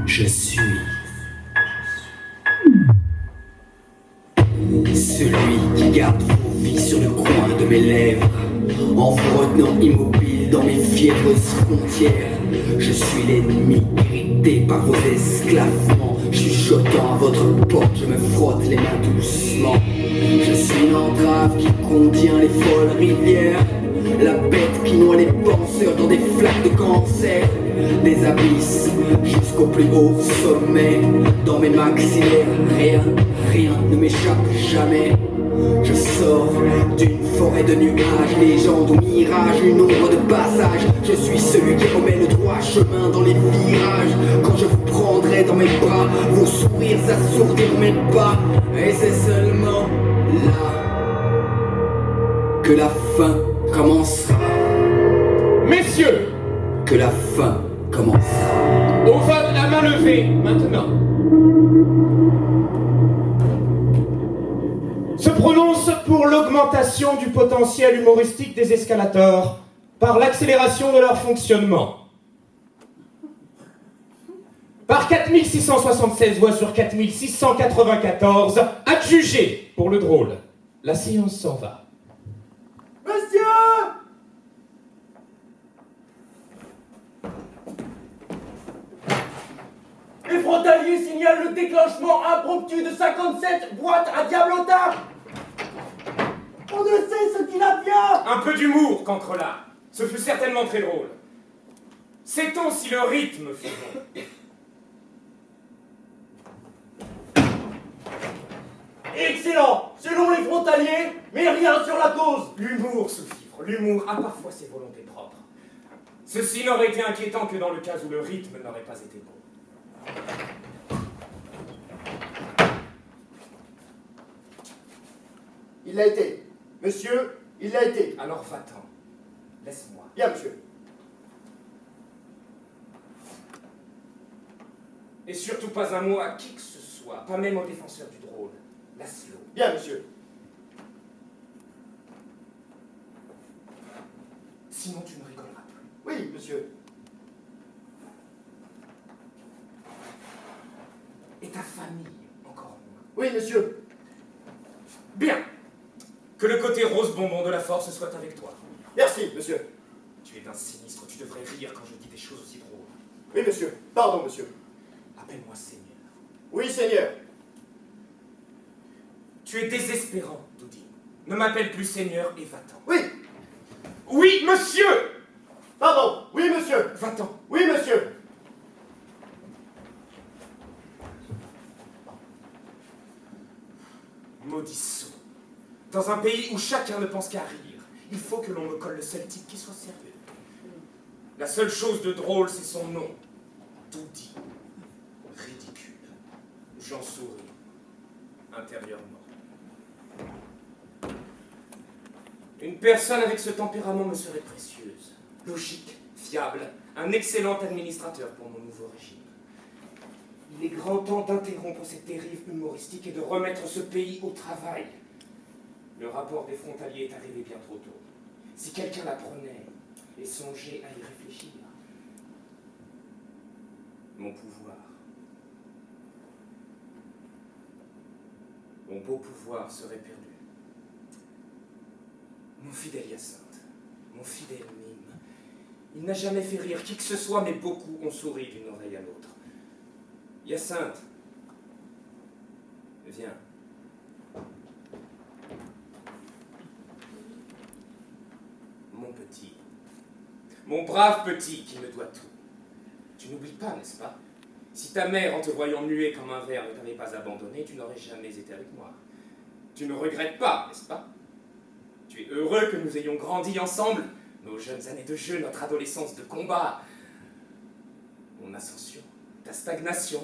Je suis celui qui garde vos vies sur le coin de mes lèvres, en vous retenant immobile dans mes fiévreuses frontières. Je suis l'ennemi irrité par vos esclavements, chuchotant à votre porte, je me frotte les mains doucement. Je suis une entrave qui contient les folles rivières, la bête qui noie les penseurs dans des flaques de cancer. Des abysses jusqu'au plus haut sommet, dans mes maxillaires, rien ne m'échappe jamais. Je sors d'une forêt de nuages, légende ou mirage, une ombre de passage. Je suis celui qui remet le droit chemin dans les virages. Quand je vous prendrai dans mes bras, vos sourires assourdiront mes pas. Et c'est seulement là que la fin commencera. Messieurs, que la fin commencera. au vote, la main levée, maintenant. Se prononce pour l'augmentation du potentiel humoristique des escalators par l'accélération de leur fonctionnement. Par 4676 voix sur 4694, adjugé pour le drôle. La séance s'en va. Monsieur! Les frontaliers signalent le déclenchement impromptu de 57 boîtes à Diablotard. On ne sait ce qu'il advient. Un peu d'humour, Cancrelard. Ce fut certainement très drôle. Sait-on si le rythme fut bon? Excellent, selon les frontaliers, mais rien sur la cause. L'humour, sous-fifre, l'humour a parfois ses volontés propres. Ceci n'aurait été inquiétant que dans le cas où le rythme n'aurait pas été beau. Il l'a été. Monsieur, il l'a été. Alors va-t'en. Laisse-moi. Bien, monsieur. Et surtout pas un mot à qui que ce soit, pas même aux défenseurs du drôle. Laszlo. Bien, monsieur. Sinon tu ne rigoleras plus. Oui, monsieur. Et ta famille, encore moins. Oui, monsieur. Bien. Que le côté rose bonbon de la force soit avec toi. Merci, monsieur. Tu es d'un sinistre, tu devrais rire quand je dis des choses aussi drôles. Oui, monsieur. Pardon, monsieur. Appelle-moi Seigneur. Oui, Seigneur. Tu es désespérant, Doudine. Ne m'appelle plus Seigneur et va-t'en. Oui. Oui, monsieur! Pardon. Oui, monsieur. Va-t'en. Oui, monsieur. Maudit sot. Dans un pays où chacun ne pense qu'à rire, il faut que l'on me colle le seul type qui soit sérieux. La seule chose de drôle, c'est son nom. Doudine. Ridicule. J'en souris. Intérieurement. Une personne avec ce tempérament me serait précieuse. Logique, fiable, un excellent administrateur pour mon nouveau régime. Il est grand temps d'interrompre cette dérive humoristique et de remettre ce pays au travail. Le rapport des frontaliers est arrivé bien trop tôt. Si quelqu'un l'apprenait et songeait à y réfléchir. Mon pouvoir. Mon beau pouvoir serait perdu. Mon fidèle Hyacinthe, mon fidèle mime, il n'a jamais fait rire qui que ce soit, mais beaucoup ont souri d'une oreille à l'autre. Hyacinthe, viens. Mon petit, mon brave petit qui me doit tout. Tu n'oublies pas, n'est-ce pas? Si ta mère, en te voyant muet comme un ver, ne t'avait pas abandonné, tu n'aurais jamais été avec moi. Tu ne regrettes pas, n'est-ce pas? Tu es heureux que nous ayons grandi ensemble, nos jeunes années de jeu, notre adolescence de combat. Mon ascension, ta stagnation.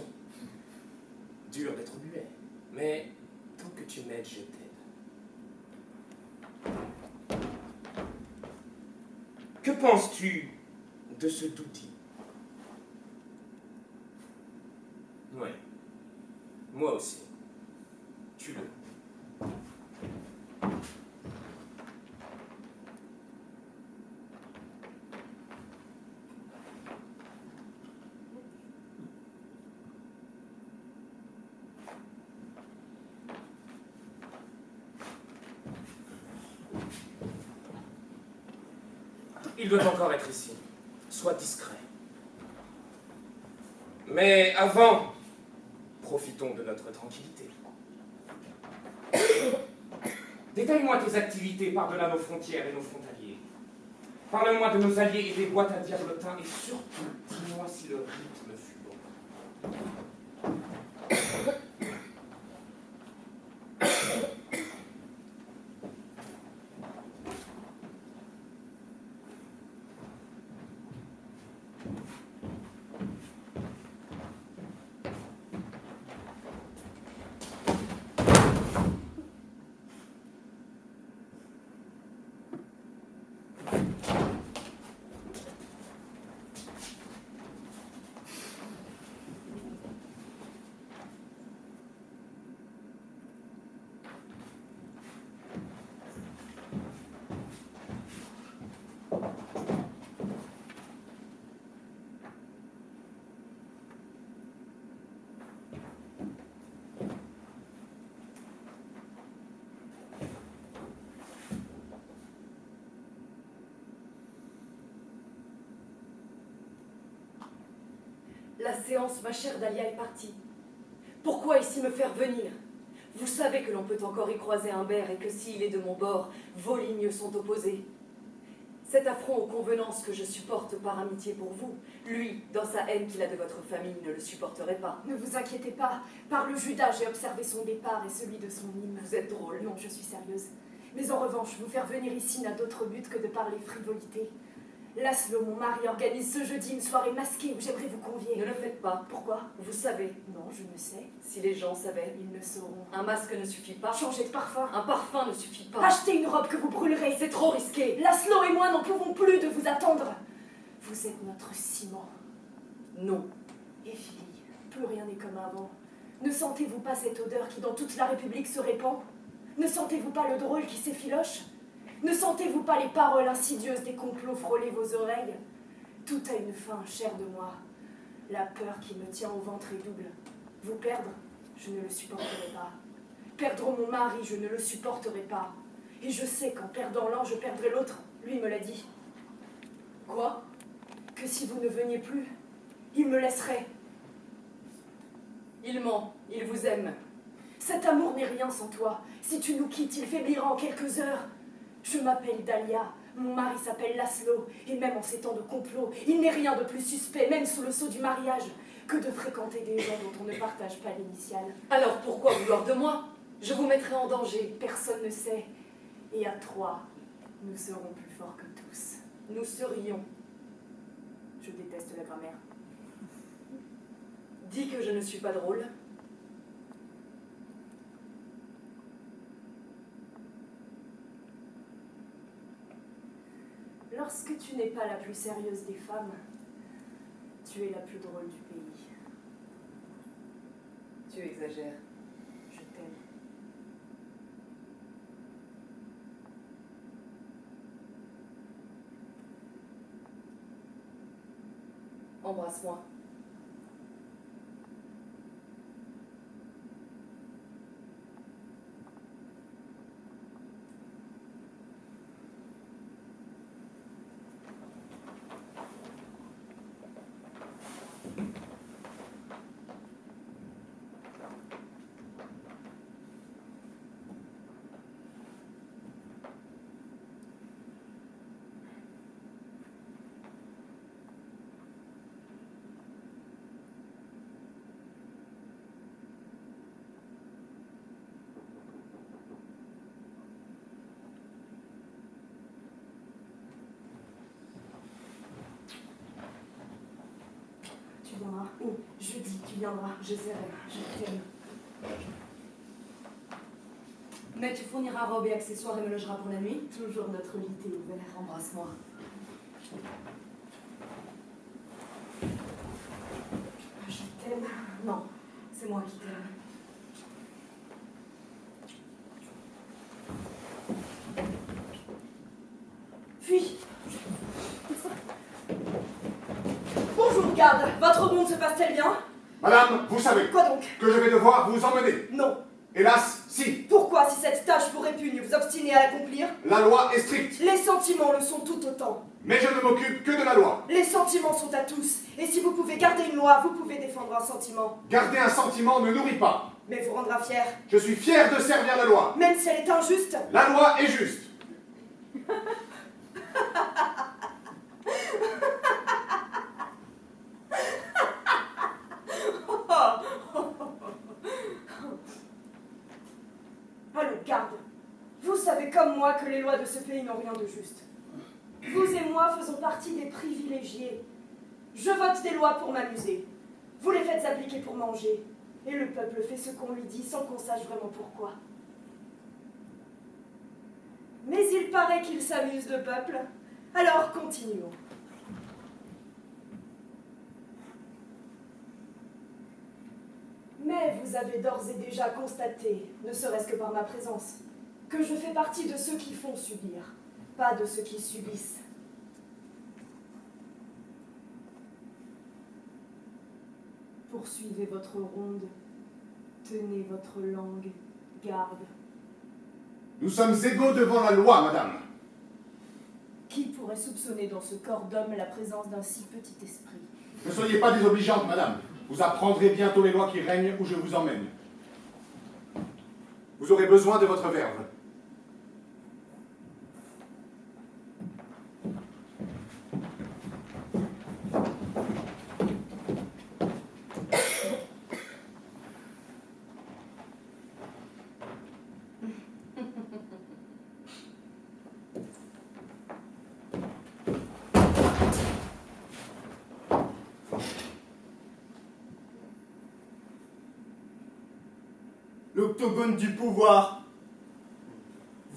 Dur d'être muet, mais tant que tu m'aides, je t'aide. Que penses-tu de ce Doudine? Oui, moi aussi. Tue-le. Il doit encore être ici. Sois discret. Mais avant, profitons de notre tranquillité. Détaille-moi tes activités par-delà nos frontières et nos frontaliers. Parle-moi de nos alliés et des boîtes à diablotin, et surtout, dis-moi si le rythme fut bon. La séance, ma chère Dahlia, est partie. Pourquoi ici me faire venir? Vous savez que l'on peut encore y croiser Humbert et que s'il est de mon bord, vos lignes sont opposées. Cet affront aux convenances que je supporte par amitié pour vous, lui, dans sa haine qu'il a de votre famille, ne le supporterait pas. Ne vous inquiétez pas, par le Judas, j'ai observé son départ et celui de son hymne. Vous êtes drôle. Non, je suis sérieuse. Mais en revanche, vous faire venir ici n'a d'autre but que de parler frivolité. Laszlo, mon mari, organise ce jeudi une soirée masquée où j'aimerais vous convier. Ne le faites pas. Pourquoi? Vous savez. Non, je ne sais. Si les gens savaient. Ils le sauront. Un masque ne suffit pas. Changez de parfum. Un parfum ne suffit pas. Achetez une robe que vous brûlerez. C'est trop risqué. Laszlo et moi n'en pouvons plus de vous attendre. Vous êtes notre ciment. Non. Et fille, plus rien n'est comme avant. Ne sentez-vous pas cette odeur qui dans toute la République se répand? Ne sentez-vous pas le drôle qui s'effiloche? Ne sentez-vous pas les paroles insidieuses des complots frôler vos oreilles? Tout a une fin, chair de moi. La peur qui me tient au ventre est double. Vous perdre, je ne le supporterai pas. Perdre mon mari, je ne le supporterai pas. Et je sais qu'en perdant l'un, je perdrai l'autre. Lui me l'a dit. Quoi? Que si vous ne veniez plus, il me laisserait. Il ment. Il vous aime. Cet amour n'est rien sans toi. Si tu nous quittes, il faiblira en quelques heures. Je m'appelle Dahlia. Mon mari s'appelle Laszlo, et même en ces temps de complot, il n'est rien de plus suspect, même sous le sceau du mariage, que de fréquenter des gens dont on ne partage pas l'initiale. Alors pourquoi vouloir de moi? Je vous mettrai en danger. Personne ne sait. Et à trois, nous serons plus forts que tous. Nous serions. Je déteste la grammaire. Dis que je ne suis pas drôle. Lorsque tu n'es pas la plus sérieuse des femmes, tu es la plus drôle du pays. Tu exagères. Je t'aime. Embrasse-moi. Tu viendras. Oh, jeudi, tu viendras. J'essaierai. Je t'aime. Mais tu fourniras robe et accessoires et me logeras pour la nuit? Toujours notre lit est ouvert. Embrasse-moi. Je t'aime. Non, c'est moi qui t'aime. Fuis. Bonjour, garde. Votre ronde se passe-t-elle bien? Madame, vous savez Quoi donc? que je vais devoir vous emmener. Non. Hélas, si. Pourquoi, si cette tâche vous répugne, vous obstinez à l'accomplir? La loi est stricte. Les sentiments le sont tout autant. Mais je ne m'occupe que de la loi. Les sentiments sont à tous. Et si vous pouvez garder une loi, vous pouvez défendre un sentiment. Garder un sentiment ne nourrit pas. Mais vous rendra fier. Je suis fier de servir la loi. Même si elle est injuste. La loi est juste. Allons, garde. Vous savez comme moi que les lois de ce pays n'ont rien de juste. Vous et moi faisons partie des privilégiés. Je vote des lois pour m'amuser. Vous les faites appliquer pour manger. Et le peuple fait ce qu'on lui dit sans qu'on sache vraiment pourquoi. Mais il paraît qu'il s'amuse, le peuple. Alors continuons. Mais vous avez d'ores et déjà constaté, ne serait-ce que par ma présence, que je fais partie de ceux qui font subir, pas de ceux qui subissent. Poursuivez votre ronde, tenez votre langue, garde. Nous sommes égaux devant la loi, madame. Qui pourrait soupçonner dans ce corps d'homme la présence d'un si petit esprit? Ne soyez pas désobligeante, madame. Vous apprendrez bientôt les lois qui règnent où je vous emmène. Vous aurez besoin de votre verve. L'octogone du pouvoir,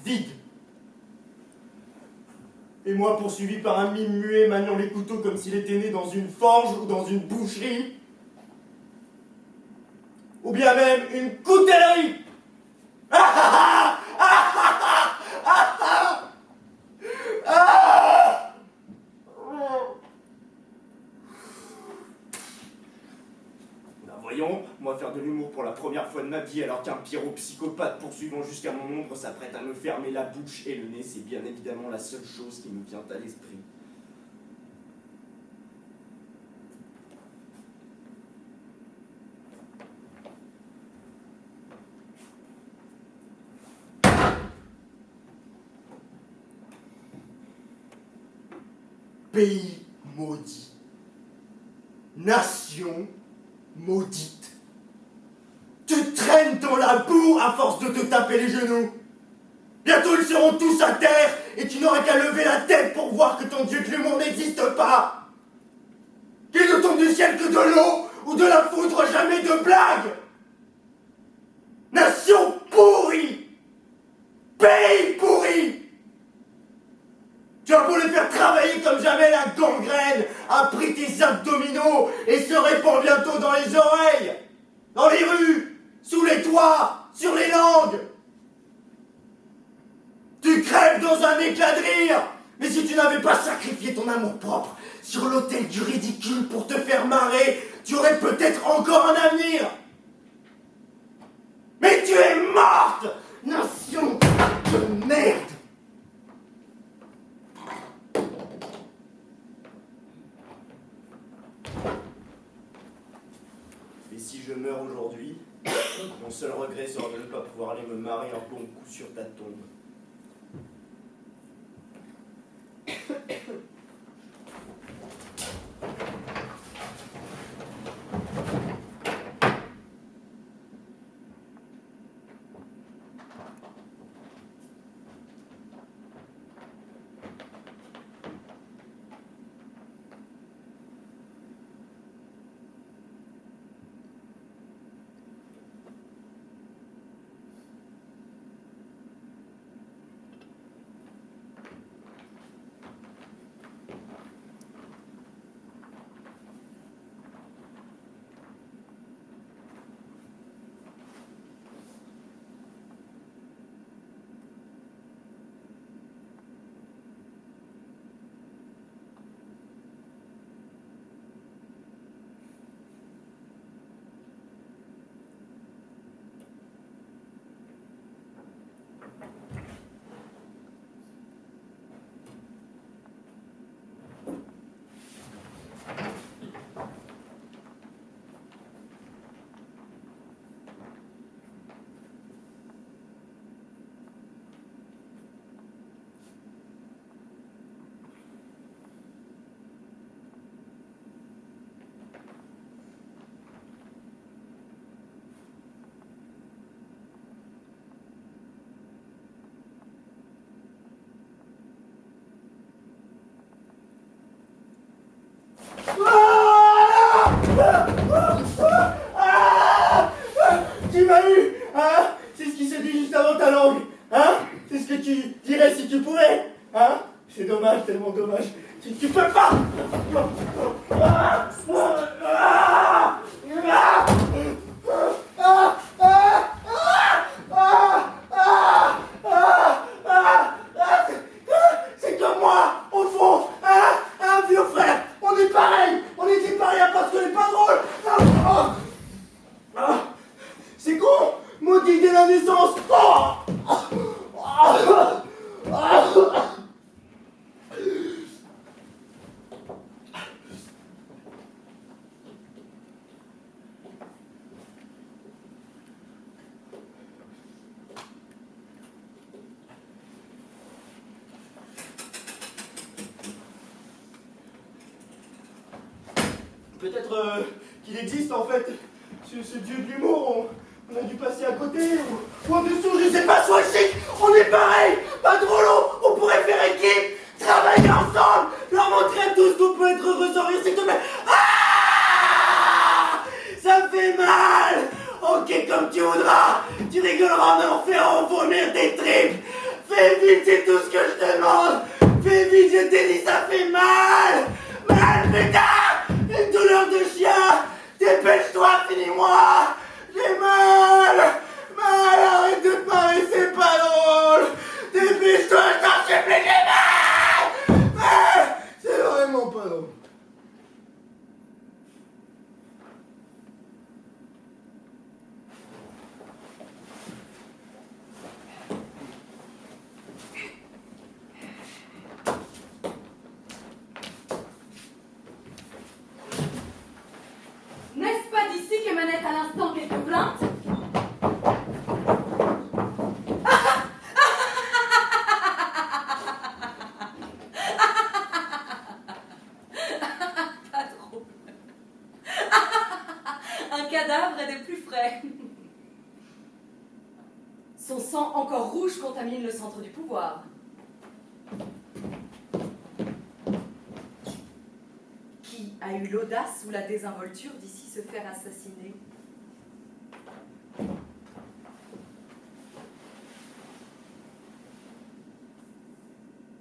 vide. Et moi poursuivi par un mime muet maniant les couteaux comme s'il était né dans une forge ou dans une boucherie, ou bien même une coutellerie. Voyons, moi faire de l'humour pour la première fois de ma vie alors qu'un pyropsychopathe poursuivant jusqu'à mon ombre s'apprête à me fermer la bouche et le nez, c'est bien évidemment la seule chose qui me vient à l'esprit. Pays maudit. Nation maudite. Tu traînes dans la boue à force de te taper les genoux. Bientôt ils seront tous à terre et tu n'auras qu'à lever la tête pour voir que ton dieu de l'humour n'existe pas. Qu'il ne tombe du ciel que de l'eau ou de la foudre, jamais de blague. Nation pourrie. Pays pourri. Tu as beau les faire travailler comme jamais, la gangrène a pris tes abdominaux et se répand bientôt dans les oreilles, dans les rues, sous les toits, sur les langues. Tu crèves dans un éclat de rire, mais si tu n'avais pas sacrifié ton amour-propre sur l'autel du ridicule pour te faire marrer, tu aurais peut-être encore un avenir. Mais tu es morte, nation de merde. Et si je meurs aujourd'hui, mon seul regret sera de ne pas pouvoir aller me marrer un bon coup sur ta tombe. langue, hein? C'est ce que tu dirais si tu pouvais, hein? C'est dommage, tellement dommage. Tu peux pas! C'est comme moi, au fond, hein? Un vieux frère, on est pareil, on est dit pareil parce qu'on est pas drôle. C'est con, maudit dès la naissance. Peut-être qu'il existe en fait ce dieu de l'humour. On a dû passer à côté ou en dessous, je sais pas, soit chic, on est pareil, pas drôle, on pourrait faire équipe, travailler ensemble, leur montrer à tous qu'on peut être heureux sans rire, s'il te plaît. Ah, ça fait mal. Ok, comme tu voudras, tu rigoleras mais en faire vomir tes tripes. Fais vite, c'est tout ce que je demande. Fais vite, je t'ai dit, ça fait mal. Mal, putain. Une douleur de chien. Dépêche-toi, finis-moi. J'ai mal. Mal, arrête de te marrer, c'est pas drôle. Dépêche-toi, je t'en supplie, j'ai mal. Mal. C'est vraiment pas drôle. N'est-ce pas d'ici qu'émanaient à l'instant quelques plaintes? Pas drôle. Un cadavre est des plus frais. Son sang encore rouge contamine le centre du pouvoir. Qui a eu l'audace ou la désinvolture d'ici se faire assassiner?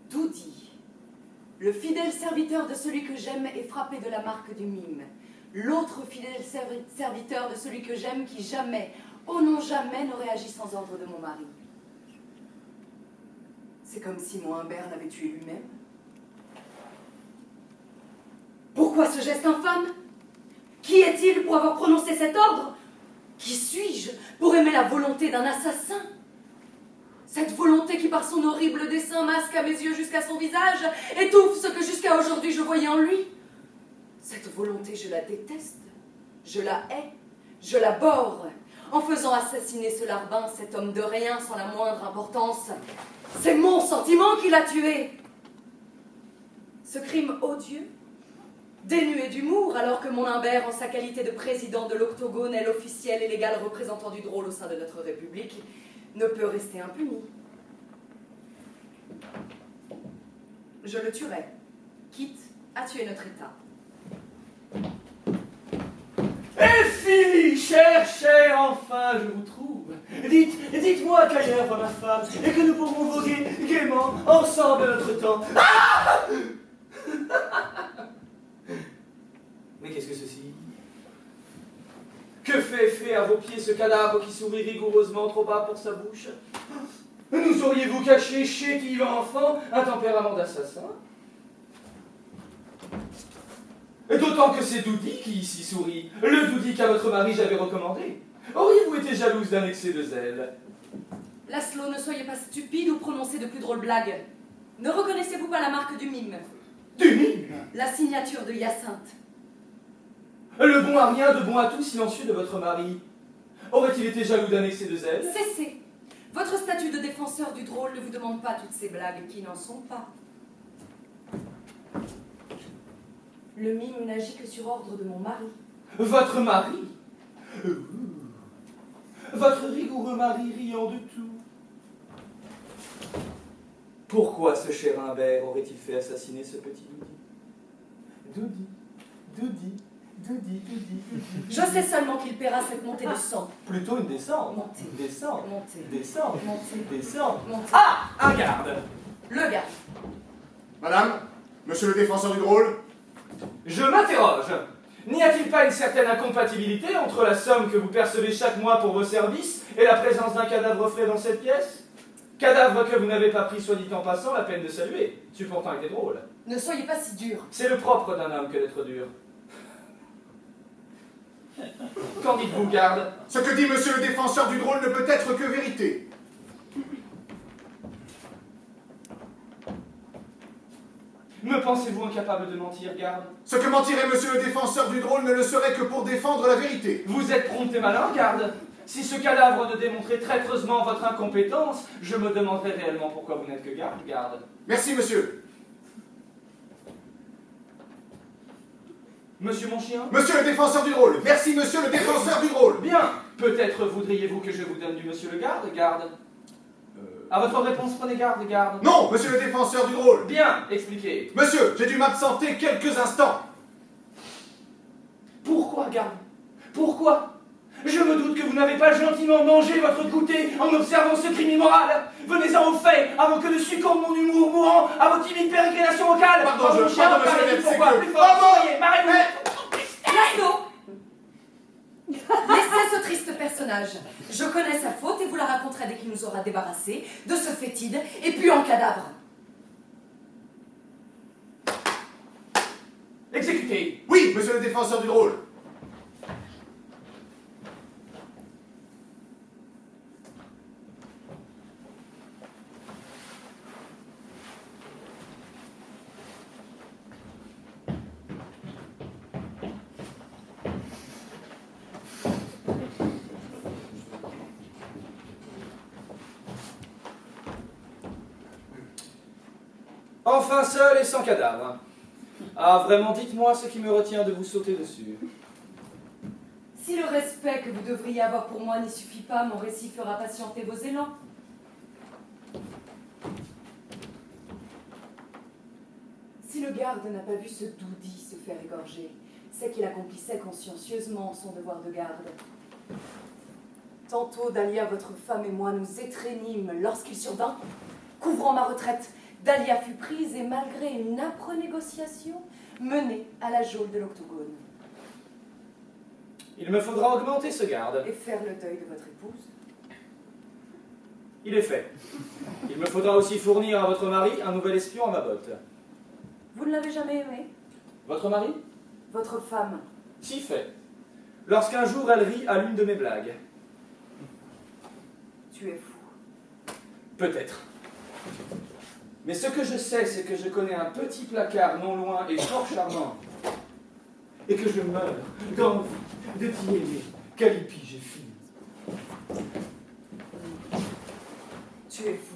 Doudi, le fidèle serviteur de celui que j'aime est frappé de la marque du mime. L'autre fidèle serviteur de celui que j'aime qui jamais, oh non jamais, n'aurait agi sans ordre de mon mari. C'est comme si mon Humbert l'avait tué lui-même. Pourquoi ce geste infâme? Qui est-il pour avoir prononcé cet ordre? Qui suis-je pour aimer la volonté d'un assassin? Cette volonté qui, par son horrible dessein, masque à mes yeux jusqu'à son visage, étouffe ce que jusqu'à aujourd'hui je voyais en lui. Cette volonté, je la déteste, je la hais, je la borre. En faisant assassiner ce larbin, cet homme de rien sans la moindre importance, c'est mon sentiment qui l'a tué. Ce crime odieux, dénué d'humour, alors que mon Humbert, en sa qualité de président de l'Octogone, est l'officiel et légal représentant du drôle au sein de notre République, ne peut rester impuni. Je le tuerai, quitte à tuer notre État. Et Philly, cher, enfin je vous trouve. Dites-moi qu'ailleurs va ma femme, et que nous pourrons voguer gaiement ensemble à notre temps. Ah Mais qu'est-ce que ceci? Que fait à vos pieds ce cadavre qui sourit rigoureusement trop bas pour sa bouche? Nous auriez-vous caché, chétif enfant, un tempérament d'assassin? D'autant que c'est Doudi qui ici sourit, le Doudi qu'à votre mari j'avais recommandé. Auriez-vous été jalouse d'un excès de zèle? Laszlo, ne soyez pas stupide ou prononcez de plus drôles blagues. Ne reconnaissez-vous pas la marque du mime? Du mime? La signature de Hyacinthe. Le bon à rien, de bon à tout, silencieux de votre mari. Aurait-il été jaloux d'un excès de zèle? Cessez. Votre statut de défenseur du drôle ne vous demande pas toutes ces blagues qui n'en sont pas. Le mime n'agit que sur ordre de mon mari. Votre mari? Votre rigoureux mari riant de tout. Pourquoi ce cher Humbert aurait-il fait assassiner ce petit Doudi? Doudi. Je sais seulement qu'il paiera cette montée de sang. Plutôt une descente. Montée. Descente. Montée. Descente. Montée. Descente. Montée. Ah, un garde. Le gars. Madame, monsieur le défenseur du drôle, Je m'interroge. N'y a-t-il pas une certaine incompatibilité entre la somme que vous percevez chaque mois pour vos services et la présence d'un cadavre frais dans cette pièce? Cadavre que vous n'avez pas pris, soit dit en passant, la peine de saluer. Tu pourtant été drôle. Ne soyez pas si dur. C'est le propre d'un homme que d'être dur. Qu'en dites-vous, garde? ce que dit monsieur le défenseur du drôle ne peut être que vérité. Me pensez-vous incapable de mentir, garde? Ce que mentirait monsieur le défenseur du drôle ne le serait que pour défendre la vérité. Vous êtes prompt et malin, garde. Si ce cadavre ne démontrait traîtreusement votre incompétence, je me demanderais réellement pourquoi vous n'êtes que garde. Merci monsieur. Monsieur mon chien? Monsieur le défenseur du drôle. Merci monsieur le défenseur du drôle. Bien. Peut-être voudriez-vous que je vous donne du monsieur le garde? À votre réponse, prenez garde. Non, monsieur le défenseur du drôle. Bien, expliquez. Monsieur, j'ai dû m'absenter quelques instants. Pourquoi, garde? Pourquoi? Je me doute que vous n'avez pas gentiment mangé votre goûter en observant ce crime immoral. Venez-en aux faits, avant que ne succombe mon humour mourant à vos timides pérégrinations vocales. Pardon, Mon je- chien, pardon, monsieur parlez-y, Bette, c'est pourquoi? que- Plus fort, Pardon. soyez, marrez-vous. Laszlo. Laissez ce triste personnage. Je connais sa faute et vous la raconterez dès qu'il nous aura débarrassés de ce fétide et puis en cadavre. Exécutez. Oui, monsieur le défenseur du drôle. Enfin seul et sans cadavre. Ah, vraiment, dites-moi ce qui me retient de vous sauter dessus. Si le respect que vous devriez avoir pour moi n'y suffit pas, mon récit fera patienter vos élans. Si le garde n'a pas vu ce doudi se faire égorger, c'est qu'il accomplissait consciencieusement son devoir de garde. Tantôt, Dahlia, votre femme et moi nous étreignîmes lorsqu'il survint. Couvrant ma retraite, Dahlia fut prise et malgré une âpre négociation, menée à la geôle de l'Octogone. Il me faudra augmenter ce garde. Et faire le deuil de votre épouse. Il est fait. Il me faudra aussi fournir à votre mari un nouvel espion à ma botte. Vous ne l'avez jamais aimée? Votre mari? Votre femme? Si fait. Lorsqu'un jour elle rit à l'une de mes blagues. Tu es fou. Peut-être. Mais ce que je sais, c'est que je connais un petit placard non loin et fort charmant. Et que je meurs d'envie de t'y aimer. Calliope, j'ai fini. Tu es fou.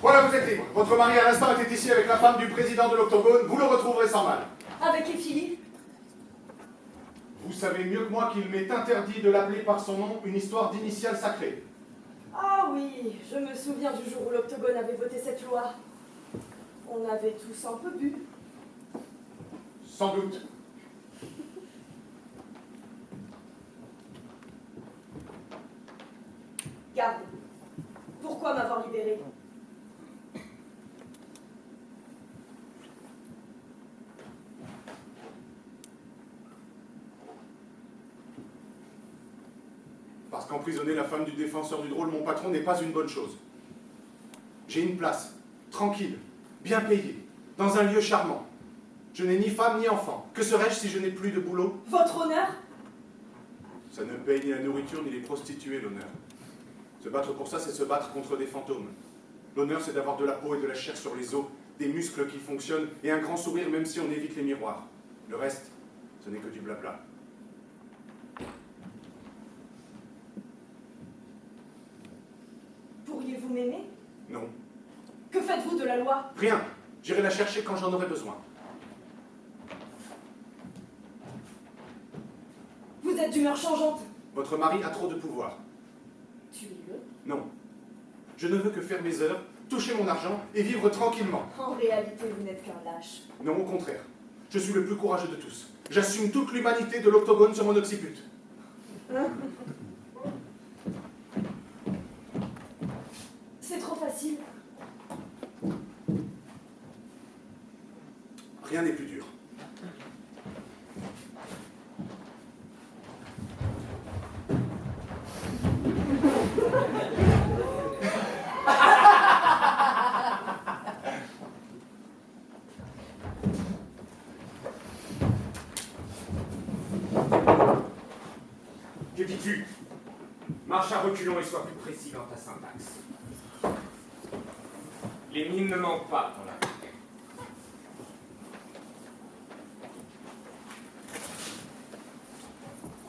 Voilà, vous êtes libre. Votre mari à l'instant était ici avec la femme du président de l'Octogone. Vous le retrouverez sans mal. Avec Effie? Vous savez mieux que moi qu'il m'est interdit de l'appeler par son nom une histoire d'initiales sacrées. Ah oui, je me souviens du jour où l'Octogone avait voté cette loi. On avait tous un peu bu. Sans doute. Garde, pourquoi m'avoir libéré? Parce qu'emprisonner la femme du défenseur du drôle, mon patron, n'est pas une bonne chose. J'ai une place, tranquille, bien payée, dans un lieu charmant. Je n'ai ni femme ni enfant. Que serais-je si je n'ai plus de boulot? Votre honneur? Ça ne paye ni la nourriture ni les prostituées, l'honneur. Se battre pour ça, c'est se battre contre des fantômes. L'honneur, c'est d'avoir de la peau et de la chair sur les os, des muscles qui fonctionnent et un grand sourire même si on évite les miroirs. Le reste, ce n'est que du blabla. Pourriez-vous m'aimer? Non, Que faites-vous de la loi? rien. J'irai la chercher quand j'en aurai besoin. Vous êtes d'humeur changeante. Votre mari a trop de pouvoir. Tuez-le. Non. Je ne veux que faire mes heures toucher mon argent et vivre tranquillement. En réalité, vous n'êtes qu'un lâche. Non, au contraire. Je suis le plus courageux de tous. J'assume toute l'humanité de l'octogone sur mon occiput. C'est trop facile. Rien n'est plus dur. Que dis-tu? Marche à reculons et sois plus précis dans ta syntaxe. Les mimes ne manquent pas dans la vie.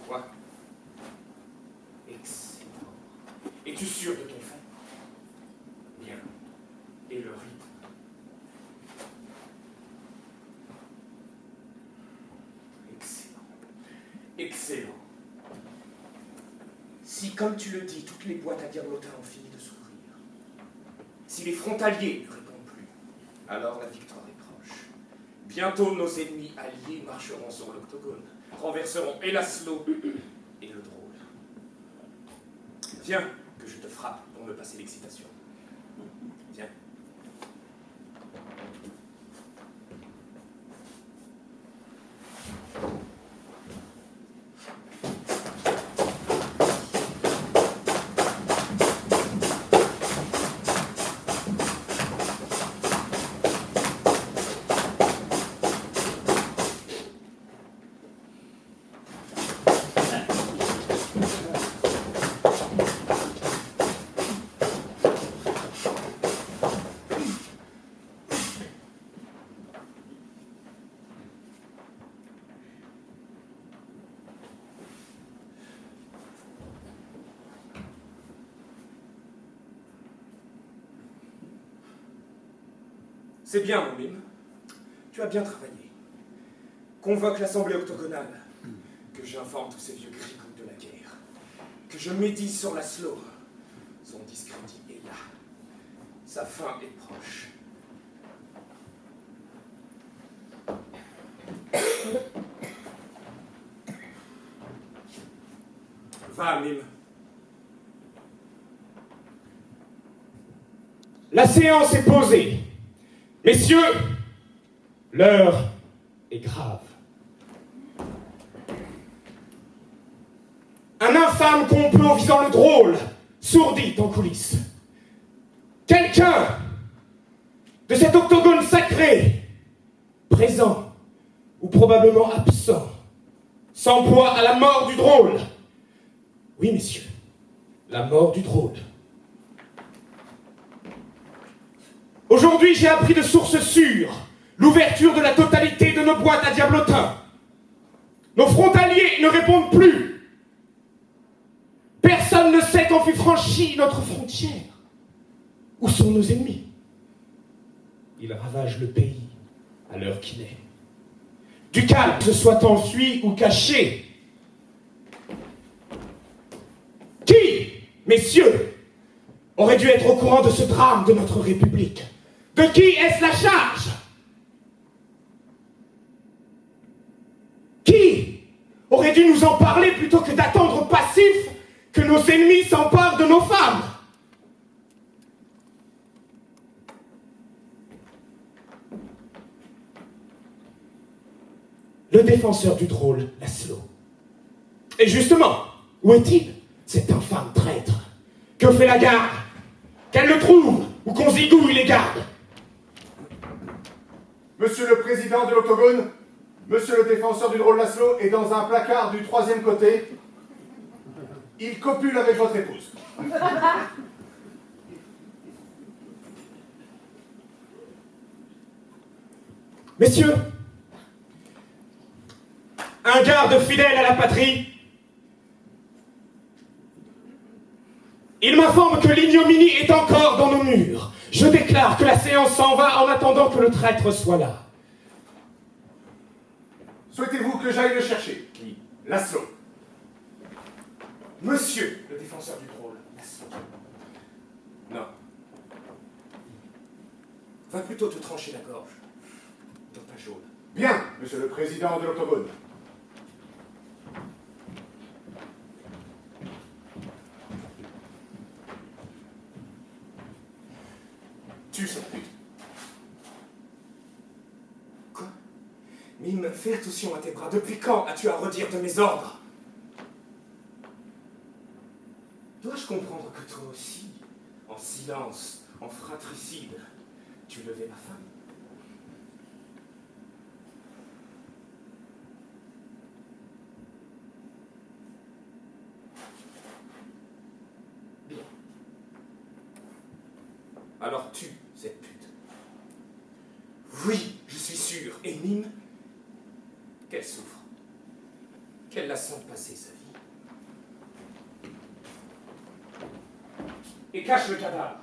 Quoi? Excellent. Es-tu sûr de ton fait? Bien. Et le rythme? Excellent. Excellent. Si, comme tu le dis, toutes les boîtes à diablotin ont fini de s'ouvrir, si les frontaliers ne répondent plus, alors la victoire est proche. Bientôt nos ennemis alliés marcheront sur l'octogone, renverseront et Laszlo et le drôle. Viens, que je te frappe pour me passer l'excitation. Viens. C'est bien, mon mime. Tu as bien travaillé. Convoque l'assemblée octogonale. Que j'informe tous ces vieux grigouts de la guerre. Que je médise sur Laszlo. Son discrédit est là. Sa fin est proche. Va, mime. La séance est posée. Messieurs, l'heure est grave. Un infâme complot visant le drôle sourdit en coulisses. Quelqu'un de cet octogone sacré, présent ou probablement absent, s'emploie à la mort du drôle. Oui, messieurs, la mort du drôle. Aujourd'hui, j'ai appris de sources sûres l'ouverture de la totalité de nos boîtes à diablotin. Nos frontaliers ne répondent plus. Personne ne sait quand fut franchie notre frontière. Où sont nos ennemis? Ils ravagent le pays à l'heure qu'il est. Du calme, que ce soit enfui ou caché. Qui, messieurs, aurait dû être au courant de ce drame de notre République? De qui est-ce la charge? Qui aurait dû nous en parler plutôt que d'attendre passifs que nos ennemis s'emparent de nos femmes? Le défenseur du drôle, Laszlo. Et justement, où est-il, cet infâme traître? Que fait la garde? Qu'elle le trouve ou qu'on zigouille les gardes? Monsieur le président de l'octogone, monsieur le défenseur du drôle Laszlo est dans un placard du 3e côté. Il copule avec votre épouse. Messieurs, un garde fidèle à la patrie, il m'informe que l'ignominie est encore dans nos murs. Je déclare que la séance s'en va en attendant que le traître soit là. Souhaitez-vous que j'aille le chercher? Qui? Laszlo. Monsieur le défenseur du drôle, Laszlo. Non. Va plutôt te trancher la gorge. Dans ta jaune. Bien, monsieur le président de l'Octogone. Tue cette pute. Quoi? Mime, fais attention à tes bras. Depuis quand as-tu à redire de mes ordres? Dois-je comprendre que toi aussi, en silence, en fratricide, tu levais ma femme? Bien. Alors tue cette pute. Oui, je suis sûr. Et Mime, qu'elle souffre. Qu'elle la sente passer sa vie. Et cache le cadavre.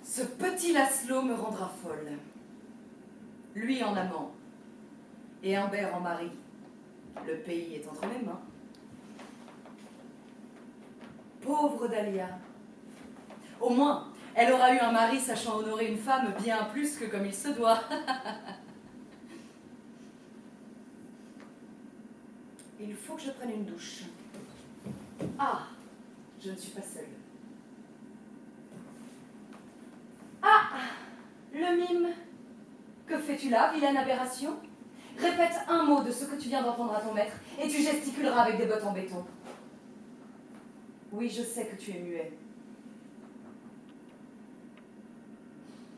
Ce petit Laszlo me rendra folle. Lui en amant et Humbert en mari. Le pays est entre mes mains. Pauvre Dahlia. Au moins, elle aura eu un mari sachant honorer une femme bien plus que comme il se doit. Il faut que je prenne une douche. Ah, je ne suis pas seule. Ah, le mime. Que fais-tu là, vilaine aberration? Répète un mot de ce que tu viens d'entendre à ton maître, et tu gesticuleras avec des bottes en béton. Oui, je sais que tu es muet.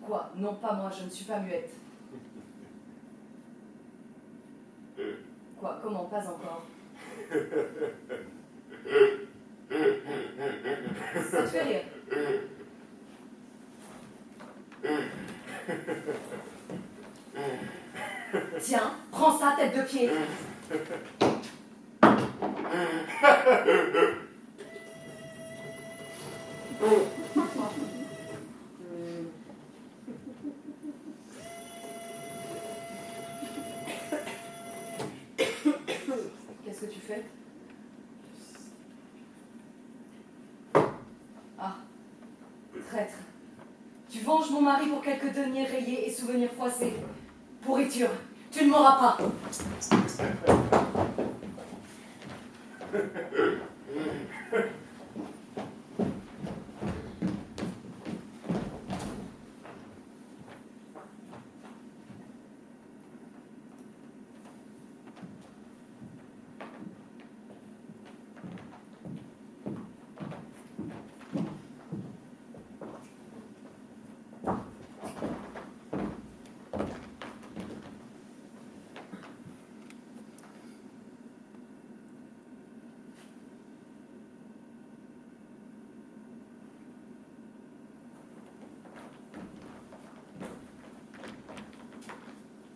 Quoi? Non, pas moi, je ne suis pas muette. Quoi? Comment? Pas encore. Ça te fait rire? Tiens, prends ça, tête de pied. Qu'est-ce que tu fais? Ah, traître. Tu venges mon mari pour quelques deniers rayés et souvenirs froissés. Pourriture, tu ne m'auras pas.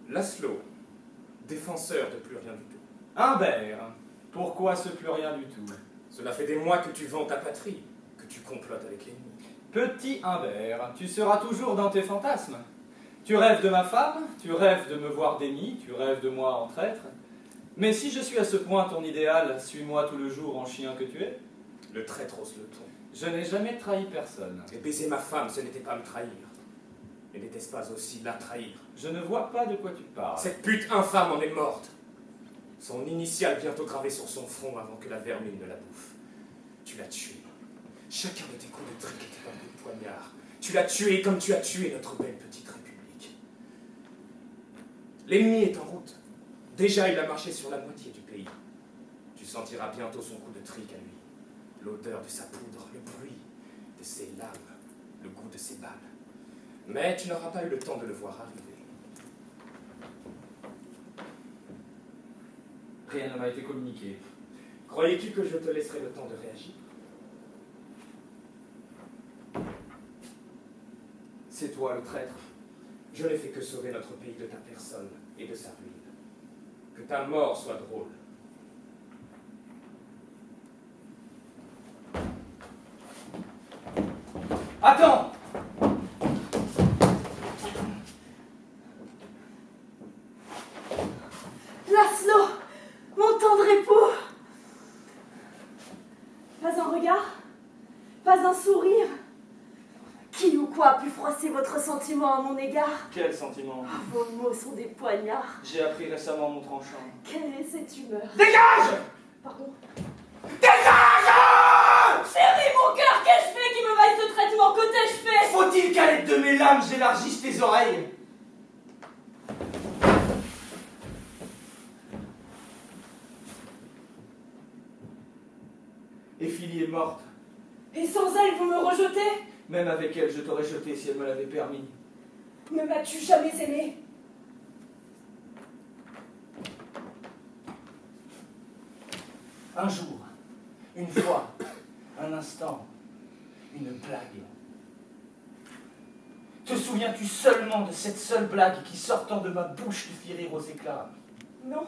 Laszlo, défenseur de plus rien du tout. Humbert, pourquoi ce plus rien du tout? Cela fait des mois que tu vends ta patrie, que tu complotes avec l'ennemi. Petit Humbert, tu seras toujours dans tes fantasmes. Tu rêves de ma femme, tu rêves de me voir déni, tu rêves de moi en traître. Mais si je suis à ce point ton idéal, suis-moi tout le jour en chien que tu es. Le traître hausse le ton. Je n'ai jamais trahi personne. Et baiser ma femme, ce n'était pas me trahir. Et n'était-ce pas aussi la trahir? Je ne vois pas de quoi tu parles. Cette pute infâme en est morte. Son initiale bientôt gravée sur son front avant que la vermine ne la bouffe. Tu l'as tuée. Chacun de tes coups de trick était un coup de poignard. Tu l'as tué comme tu as tué notre belle petite République. L'ennemi est en route. Déjà, il a marché sur la moitié du pays. Tu sentiras bientôt son coup de trique à lui. L'odeur de sa poudre, le bruit de ses lames, le goût de ses balles. Mais tu n'auras pas eu le temps de le voir arriver. Rien ne m'a été communiqué. Croyais-tu que je te laisserai le temps de réagir? C'est toi le traître. Je n'ai fait que sauver notre pays de ta personne et de sa ruine. Que ta mort soit drôle. Attends! Laszlo, mon tendre époux. Pas un regard, pas un sourire. Qui ou quoi a pu froisser votre sentiment à mon égard? Quel sentiment? Vos mots sont des poignards. J'ai appris récemment mon tranchant. Quelle est cette humeur? Dégage! Pardon? Dégage! Chérie, mon cœur, qu'ai-je fait qui me vaille ce traitement? Que t'ai-je fait? Faut-il qu'à l'aide de mes lames j'élargisse tes oreilles? Éphilie est morte. Et sans elle, vous me rejetez? Même avec elle, je t'aurais jeté si elle me l'avait permis. Ne m'as-tu jamais aimé? Un jour, une fois, un instant, une blague. Te souviens-tu seulement de cette seule blague qui, sortant de ma bouche, te fit rire aux éclats? Non.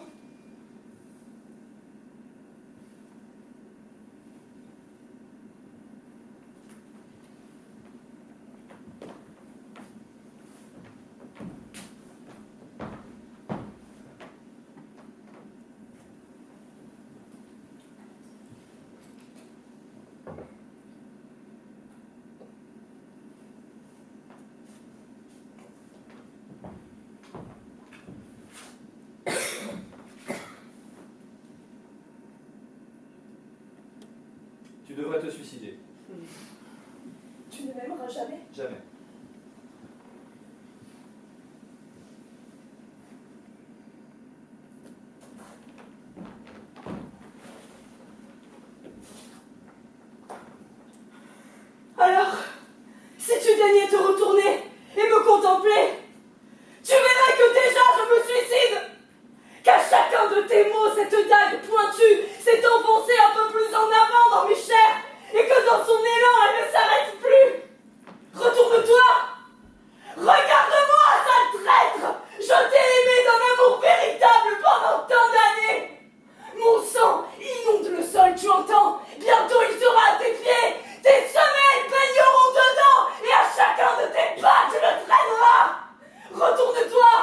Tu devrais te suicider. Tu ne m'aimeras jamais? Jamais. Alors, si tu daignais te retourner et me contempler, tu verrais que déjà je me suicide, qu'à chacun de tes mots, cette dague pointue s'est enfoncée un peu plus en avant dans mes chairs, et que dans son élan, elle ne s'arrête plus. Retourne-toi! Regarde-moi, sale traître! Je t'ai aimé d'un amour véritable pendant tant d'années! Mon sang inonde le sol, tu entends? Bientôt il sera à tes pieds! Tes semelles baigneront dedans, et à chacun de tes pas, tu le traîneras! Retourne-toi!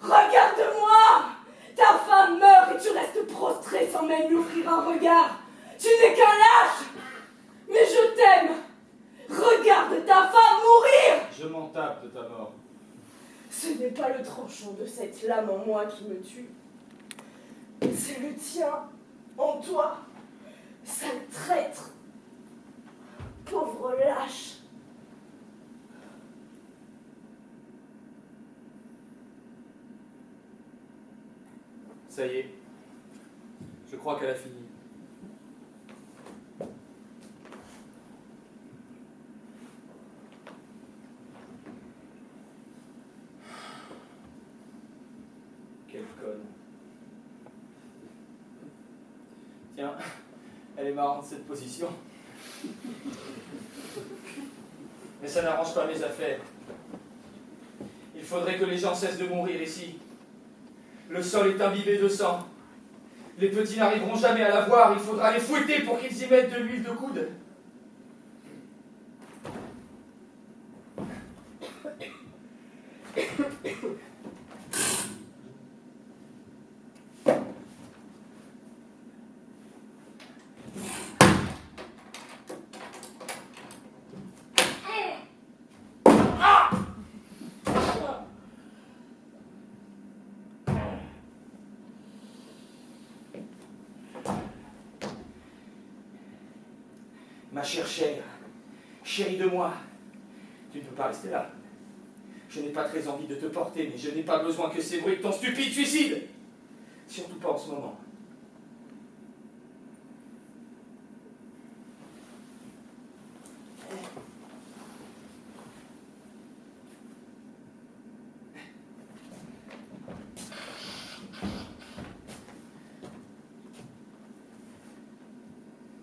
Regarde-moi! Ta femme meurt et tu restes prostré sans même lui offrir un regard! Tu n'es qu'un lâche! Mais je t'aime! Regarde ta femme mourir! Je m'en tape de ta mort. Ce n'est pas le tranchant de cette lame en moi qui me tue. C'est le tien en toi, sale traître, pauvre lâche. Ça y est. Je crois qu'elle a fini. Quelle conne. Tiens, elle est marrante cette position. Mais ça n'arrange pas mes affaires. Il faudrait que les gens cessent de mourir ici. Le sol est imbibé de sang. Les petits n'arriveront jamais à la voir. Il faudra les fouetter pour qu'ils y mettent de l'huile de coude. Ma chère chère, chérie de moi, Tu ne peux pas rester là. Je n'ai pas très envie de te porter, mais je n'ai pas besoin que ces bruits de ton stupide suicide. Surtout pas en ce moment.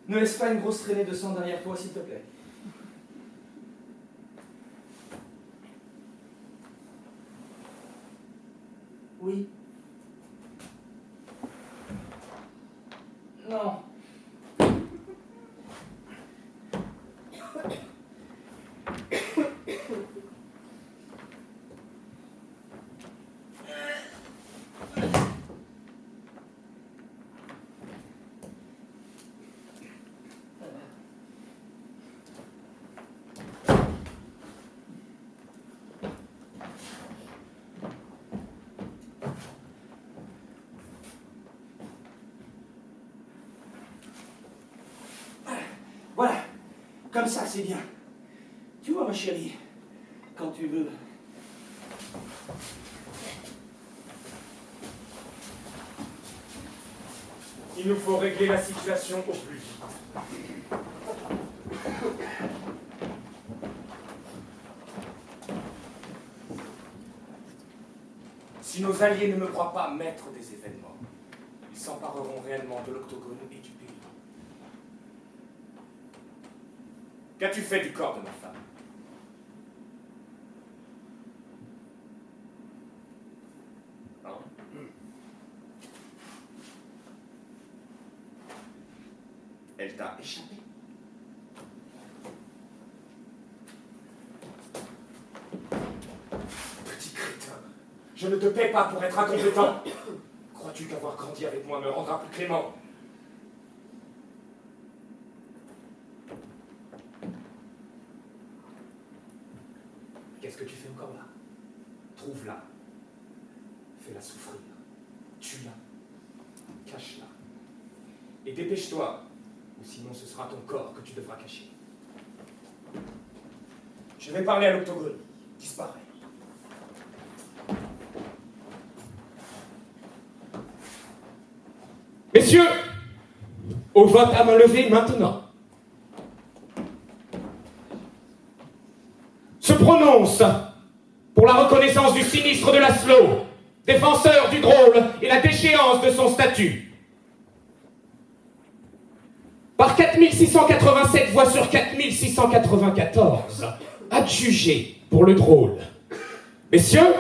Ne laisse pas une grosse traînée de sang derrière toi, s'il te plaît. Oui. Non. Voilà, comme ça, c'est bien. Tu vois, ma chérie, quand tu veux. Il nous faut régler la situation au plus vite. Si nos alliés ne me croient pas maître des événements, ils s'empareront réellement de l'Octogone et du pays. Qu'as-tu fait du corps de ma femme? Hein? Elle t'a échappé. Petit crétin, je ne te paie pas pour être incompétent. Crois-tu qu'avoir grandi avec moi me rendra plus clément? Qu'est-ce que tu fais encore là? Trouve-la. Fais-la souffrir. Tue-la. Cache-la. Et dépêche-toi, ou sinon ce sera ton corps que tu devras cacher. Je vais parler à l'Octogone. Disparaît. Messieurs, au vote à main levée maintenant. Se prononce pour la reconnaissance du sinistre de Laszlo, défenseur du drôle et la déchéance de son statut. Par 4687 voix sur 4694, adjugé pour le drôle. Messieurs,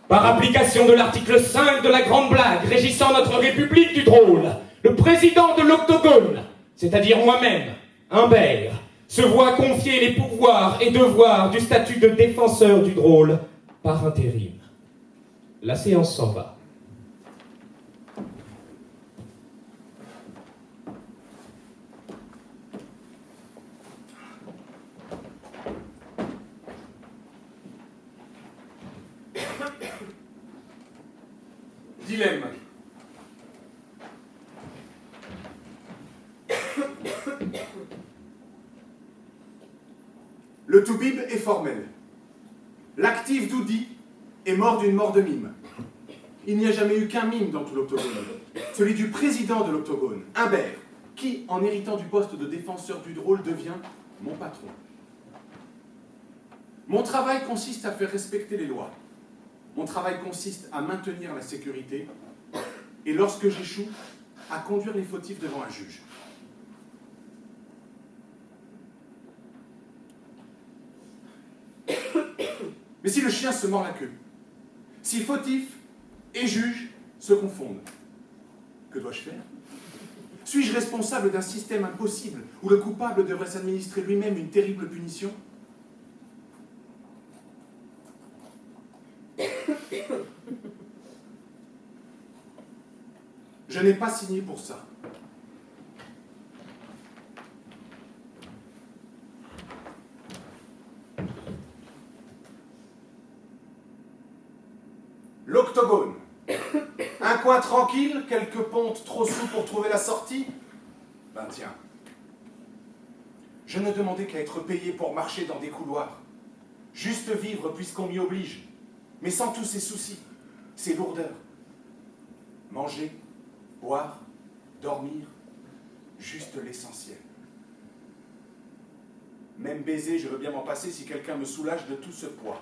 par application de l'article 5 de la Grande Blague régissant notre République du drôle, le président de l'Octogone, c'est-à-dire moi-même, Humbert, se voit confier les pouvoirs et devoirs du statut de défenseur du drôle par intérim. La séance s'en va. Dilemme. Le toubib est formel. L'actif Doudi est mort d'une mort de mime. Il n'y a jamais eu qu'un mime dans tout l'Octogone. Celui du président de l'Octogone, Humbert, qui, en héritant du poste de défenseur du drôle, devient mon patron. Mon travail consiste à faire respecter les lois. Mon travail consiste à maintenir la sécurité et, lorsque j'échoue, à conduire les fautifs devant un juge. Mais si le chien se mord la queue, si fautif et juge se confondent, que dois-je faire? Suis-je responsable d'un système impossible où le coupable devrait s'administrer lui-même une terrible punition? Je n'ai pas signé pour ça. L'Octogone. Un coin tranquille, quelques pontes trop sous pour trouver la sortie? Ben tiens, Je ne demandais qu'à être payé pour marcher dans des couloirs. Juste vivre puisqu'on m'y oblige. Mais sans tous ces soucis, ces lourdeurs. Manger, boire, dormir, juste l'essentiel. Même baiser, je veux bien m'en passer si quelqu'un me soulage de tout ce poids.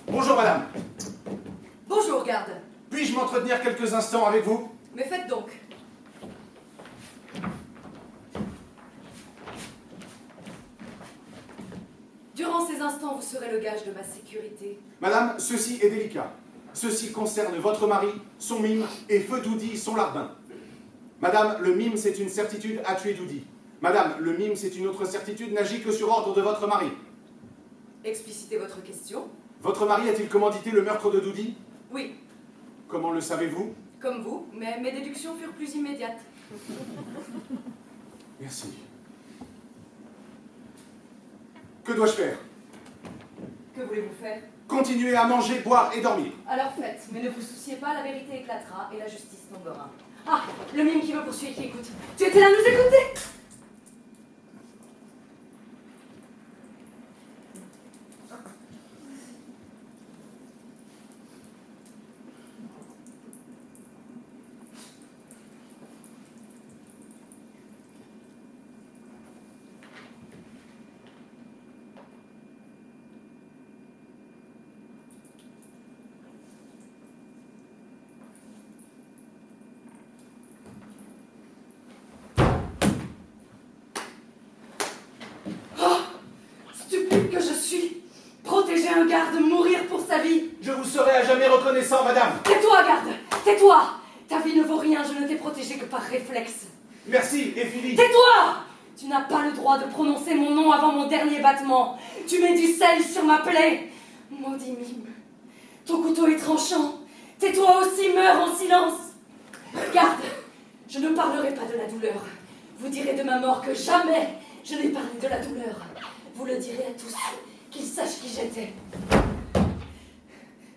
Bonjour madame. Bonjour, garde. Puis-je m'entretenir quelques instants avec vous? Mais faites donc. Durant ces instants, vous serez le gage de ma sécurité. Madame, ceci est délicat. Ceci concerne votre mari, son mime, et Feu Doudi, son larbin. Madame, le mime, c'est une certitude, a tué Doudi. Madame, le mime, c'est une autre certitude, n'agit que sur ordre de votre mari. Explicitez votre question. Votre mari a-t-il commandité le meurtre de Doudi? Oui, Comment le savez-vous? comme vous, mais mes déductions furent plus immédiates. Merci. Que dois-je faire? Que voulez-vous faire? Continuer à manger, boire et dormir. Alors faites, mais ne vous souciez pas, la vérité éclatera et la justice tombera. Ah, le mime qui me poursuit et qui écoute. Tu étais là à nous écouter? Que je suis. Protéger un garde, mourir pour sa vie. Je vous serai à jamais reconnaissant, madame. Tais-toi, garde. Tais-toi. Ta vie ne vaut rien, je ne t'ai protégé que par réflexe. Merci, et Philippe. Tais-toi. Tu n'as pas le droit de prononcer mon nom avant mon dernier battement. Tu mets du sel sur ma plaie. Maudit mime. Ton couteau est tranchant. Tais-toi aussi, meurs en silence. Garde, je ne parlerai pas de la douleur. Vous direz de ma mort que jamais je n'ai parlé de la douleur. Vous le direz à tous, qu'ils sachent qui j'étais.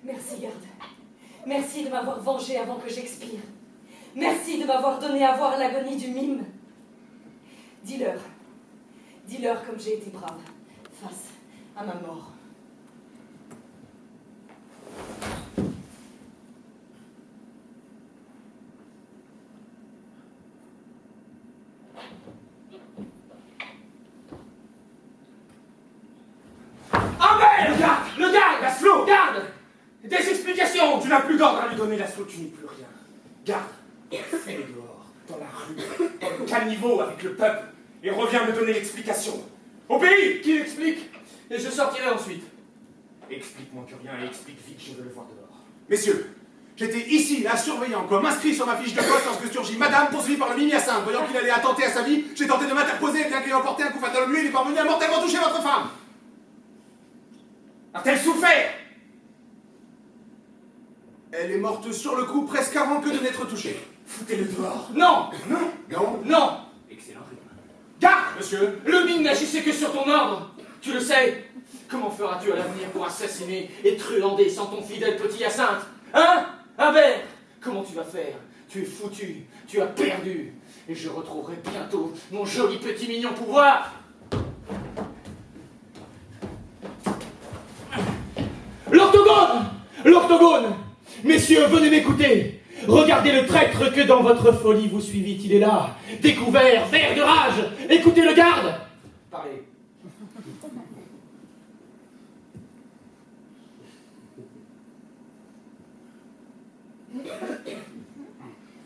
Merci, garde. Merci de m'avoir vengé avant que j'expire. Merci de m'avoir donné à voir l'agonie du mime. Dis-leur. Dis-leur comme j'ai été brave face à ma mort. Le garde, Laszlo, garde. Des explications. Tu n'as plus d'ordre à lui donner, Laszlo, tu n'es plus rien. Garde, fais-le dehors, dans la rue, dans le caniveau avec le peuple, et reviens me donner l'explication. Au pays! Qui explique? Et je sortirai ensuite. Explique-moi que rien et explique vite, je veux le voir dehors. Messieurs, j'étais ici, là, surveillant, comme inscrit sur ma fiche de poste lorsque surgit Madame, poursuivie par le mimi-hyacinthe. Voyant qu'il allait attenter à sa vie, j'ai tenté de m'interposer, bien qu'il ait emporté un coup fatal au mur, il est parvenu à mortellement toucher votre femme. A-t-elle souffert? Elle est morte sur le coup, presque avant que de n'être touchée. Foutez-le dehors. Non. Non. Non. Excellent rythme. Garde. Monsieur, Le mime n'agissait que sur ton ordre. Tu le sais. Comment feras-tu à l'avenir pour assassiner et truander sans ton fidèle petit Hyacinthe? Hein? Humbert? Comment tu vas faire? Tu es foutu. Tu as perdu. Et je retrouverai bientôt mon joli petit mignon pouvoir. L'octogone! L'octogone! Messieurs, venez m'écouter! Regardez le traître que dans votre folie vous suivit, il est là, découvert, vert de rage! Écoutez le garde! Parlez.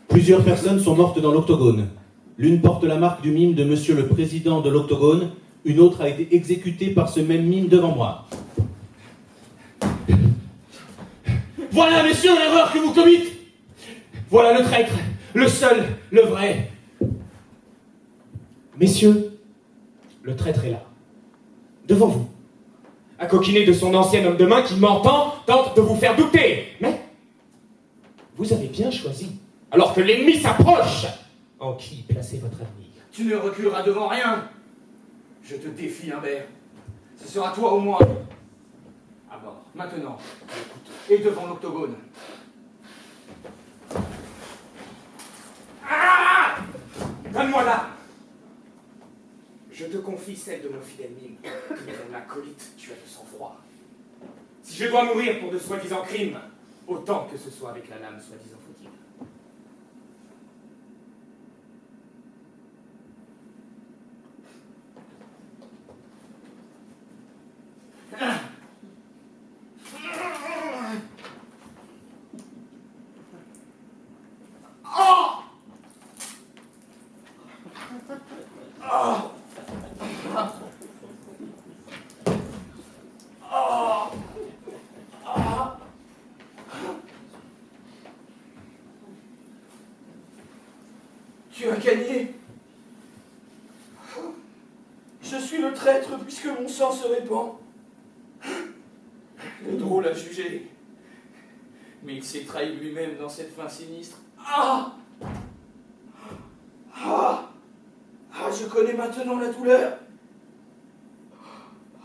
Plusieurs personnes sont mortes dans l'octogone. L'une porte la marque du mime de monsieur le président de l'octogone, une autre a été exécutée par ce même mime devant moi. Voilà, messieurs, l'erreur que vous committez! Voilà le traître, le seul, le vrai. Messieurs, le traître est là, devant vous. À coquiner de son ancien homme de main qui, mentant, tente de vous faire douter. Mais vous avez bien choisi, alors que l'ennemi s'approche, en qui placer votre avenir. Tu ne reculeras devant rien. Je te défie, Humbert. Ce sera toi ou moi. À bord, maintenant, écoute, et devant l'octogone. Ah! Donne-moi là! Je te confie celle de mon fidèle mime, qui est mon acolyte, tu as de sang-froid. Si je dois mourir pour de soi-disant crimes, autant que ce soit avec la lame soi-disant fautive. Tu as gagné. Je suis le traître puisque mon sang se répand. Le drôle a jugé. Mais il s'est trahi lui-même dans cette fin sinistre. Ah! Ah! Ah, je connais maintenant la douleur.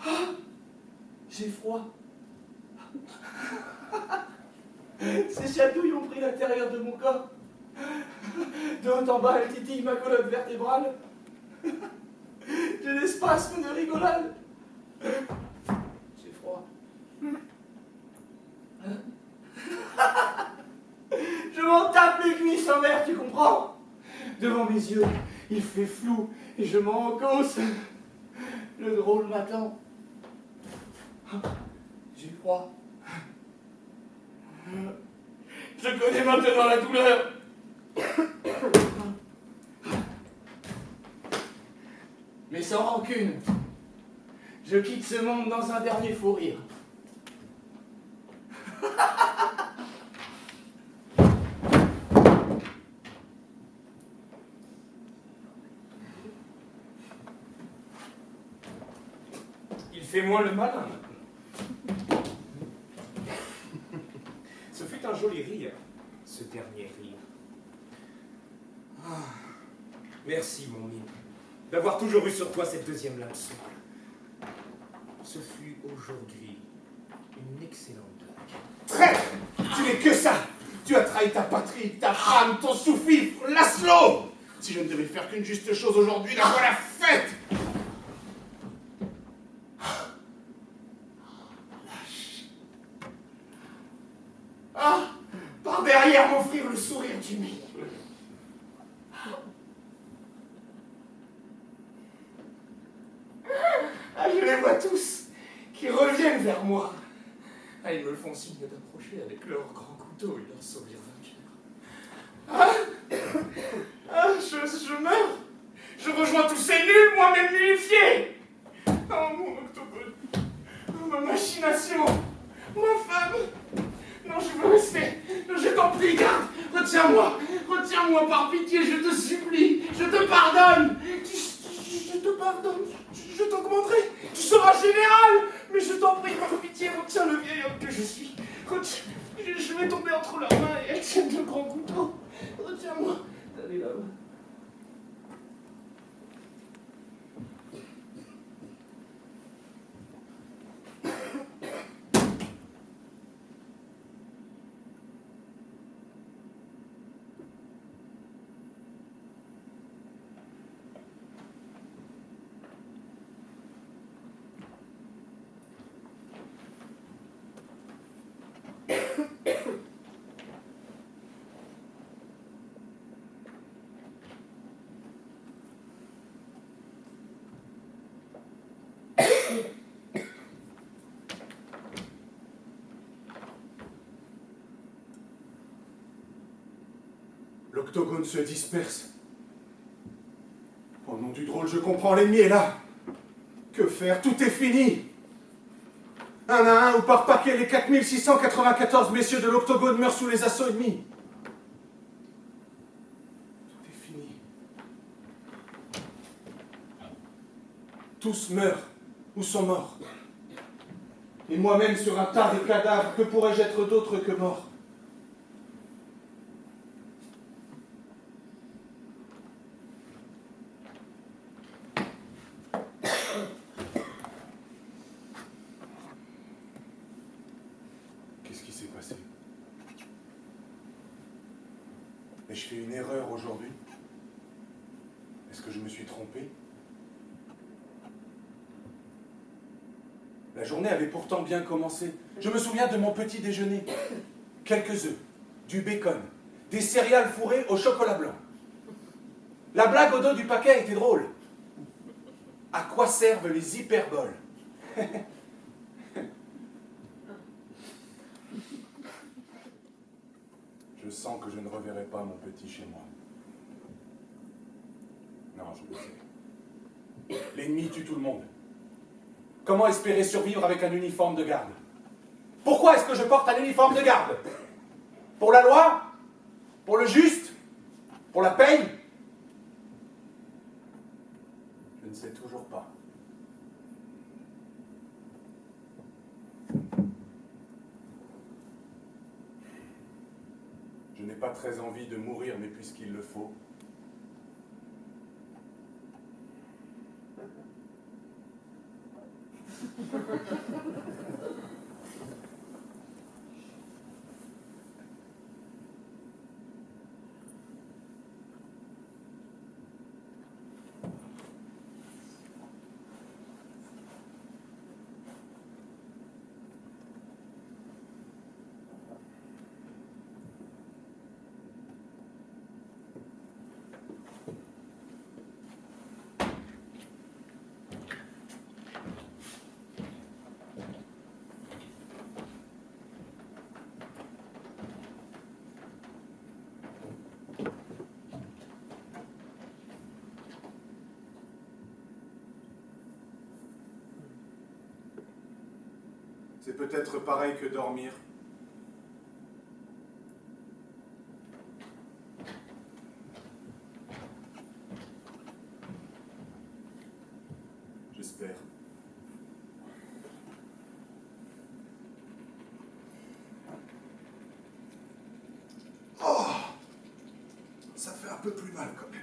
Ah! J'ai froid. Ces chatouilles ont pris l'intérieur de mon corps. De haut en bas, elles titillent ma colonne vertébrale. J'ai des spasmes de rigolade. J'ai froid. Je m'en tape les cuisses en mer, tu comprends? Devant mes yeux, il fait flou et je m'en cause. Le drôle m'attend. J'ai froid. Je connais maintenant la douleur. Mais sans rancune, je quitte ce monde dans un dernier fou rire. Il fait moins le malin. Ce fut un joli rire, ce dernier rire. Ah, merci, mon mime, d'avoir toujours eu sur toi cette deuxième lame souple. Ce fut aujourd'hui une excellente blague. Traître! Tu n'es que ça! Tu as trahi ta patrie, ta femme, ton sous-fifre, Laszlo! Si je ne devais faire qu'une juste chose aujourd'hui, la voilà faite! Lâche. Ah! Par derrière m'offrir le sourire du mime. Ah, je les vois tous qui reviennent vers moi. Ah, ils me font signe d'approcher avec leur grand couteau et leur sourire vainqueur. Ah, je meurs. Je rejoins tous ces nuls, moi-même nullifié. Oh, mon octogone. Oh, ma machination. Ma femme. Non, je veux rester. Non, je t'en prie, garde. Retiens-moi. Retiens-moi par pitié, je te supplie. Je te pardonne. Je te pardonne. Je t'augmenterai. Tu seras général. Mais je t'en prie, par pitié, retiens le vieil homme que je suis. Retiens. Je vais tomber entre leurs mains et elles tiennent le grand couteau. Retiens-moi. Allez là-bas. L'octogone se disperse. Au nom du drôle, je comprends, l'ennemi est là. Que faire? Tout est fini. Un à un ou par paquet, les 4694 messieurs de l'octogone meurent sous les assauts ennemis. Tout est fini. Tous meurent ou sont morts. Et moi-même sur un tas de cadavres, que pourrais-je être d'autre que mort? Ai-je fait une erreur aujourd'hui? Est-ce que je me suis trompé? La journée avait pourtant bien commencé. Je me souviens de mon petit déjeuner. Quelques œufs, du bacon, des céréales fourrées au chocolat blanc. La blague au dos du paquet était drôle. À quoi servent les hyperboles? Je sens que je ne reverrai pas mon petit chez moi. Non, je le sais. L'ennemi tue tout le monde. Comment espérer survivre avec un uniforme de garde? Pourquoi est-ce que je porte un uniforme de garde? Pour la loi? Pour le juste? Pour la paye? Je ne sais toujours pas. Je n'ai pas très envie de mourir, mais puisqu'il le faut. C'est peut-être pareil que dormir. J'espère. Oh! Ça fait un peu plus mal quand même.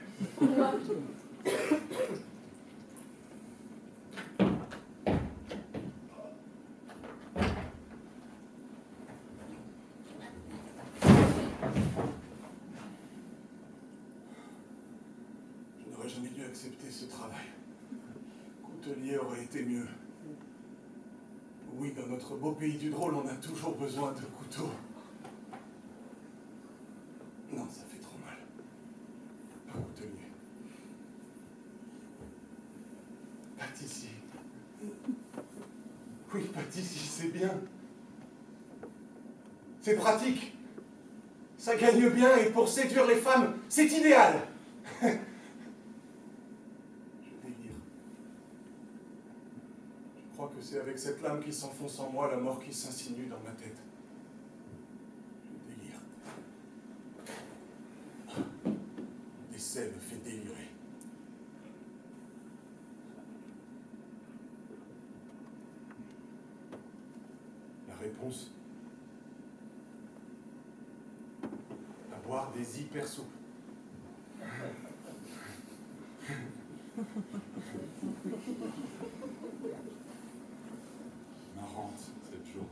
Jamais dû accepter ce travail. Coutelier aurait été mieux. Oui, dans notre beau pays du drôle, on a toujours besoin de couteaux. Non, ça fait trop mal. Pas coutelier. Pâtissier. Oui, pâtissier, c'est bien. C'est pratique. Ça gagne bien et pour séduire les femmes, c'est idéal. Je crois que c'est avec cette lame qui s'enfonce en moi la mort qui s'insinue dans ma tête. Je délire. Mon décès me fait délirer. La réponse? À boire des hypersoupes. Marrante, cette journée.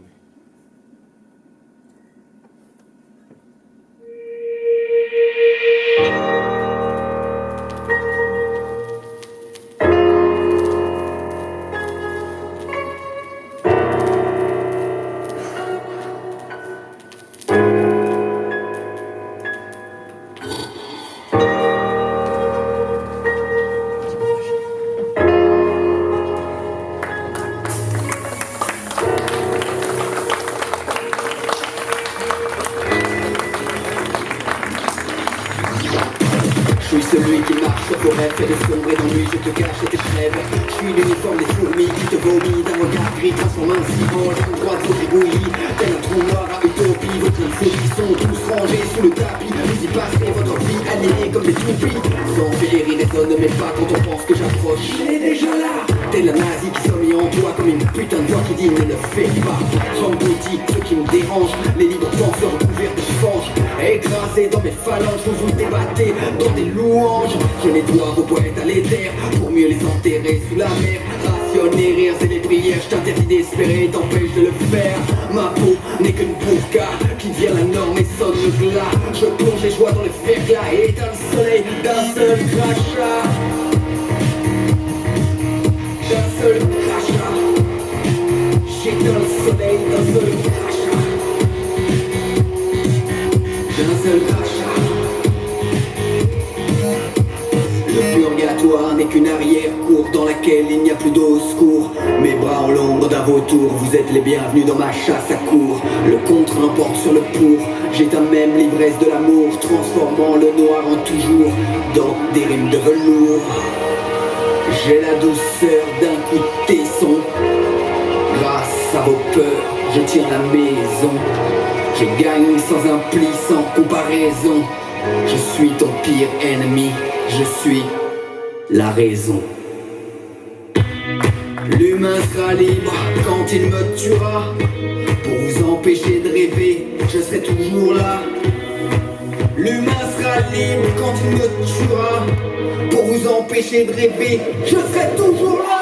Celui qui marche sur vos rêves, fait des sombres et d'ennui, je te cache et tes rêves. Je suis l'uniforme des fourmis qui te vomit d'un regard gris, transforme un ciment, le droit de vos gribouillis. Tel un trou noir à utopie, vos folies sont tous rangés sous le tapis. Vous y passerez votre vie alignée comme des toupies. Sans rire, il résonne mais pas quand on pense que j'approche. Il est déjà là. T'es la nazie qui sommeille en toi comme une putain de voix qui dit ne le fais pas. J'emboutis ceux qui me dérangent, les libres penseurs couverts de fange. Écrasés dans mes phalanges, vous vous débattez dans des louanges. Je nettoie vos poètes à l'éther pour mieux les enterrer sous la mer. Rationner, rires et les prières, je t'interdis d'espérer, t'empêche de le faire. Ma peau n'est qu'une burqa qui devient la norme et sonne le glas. Je plonge les joies dans le verglas et éteins le soleil d'un seul crachat. D'un seul crachat. J'éteins le soleil d'un seul crachat. D'un seul crachat. Le purgatoire n'est qu'une arrière-cour dans laquelle il n'y a plus d'eau au secours. Mes bras en l'ombre d'un vautour, vous êtes les bienvenus dans ma chasse à cour. Le contre l'emporte sur le pour, j'éteins même l'ivresse de l'amour, transformant le noir en toujours dans des rimes de velours. J'ai la douceur d'un coup de tesson. Grâce à vos peurs, je tiens la maison. Je gagne sans un pli, sans comparaison. Je suis ton pire ennemi, je suis la raison. L'humain sera libre quand il me tuera. Pour vous empêcher de rêver, je serai toujours là. L'humain sera libre quand il me tuera. Pour vous empêcher de rêver, je serai toujours là.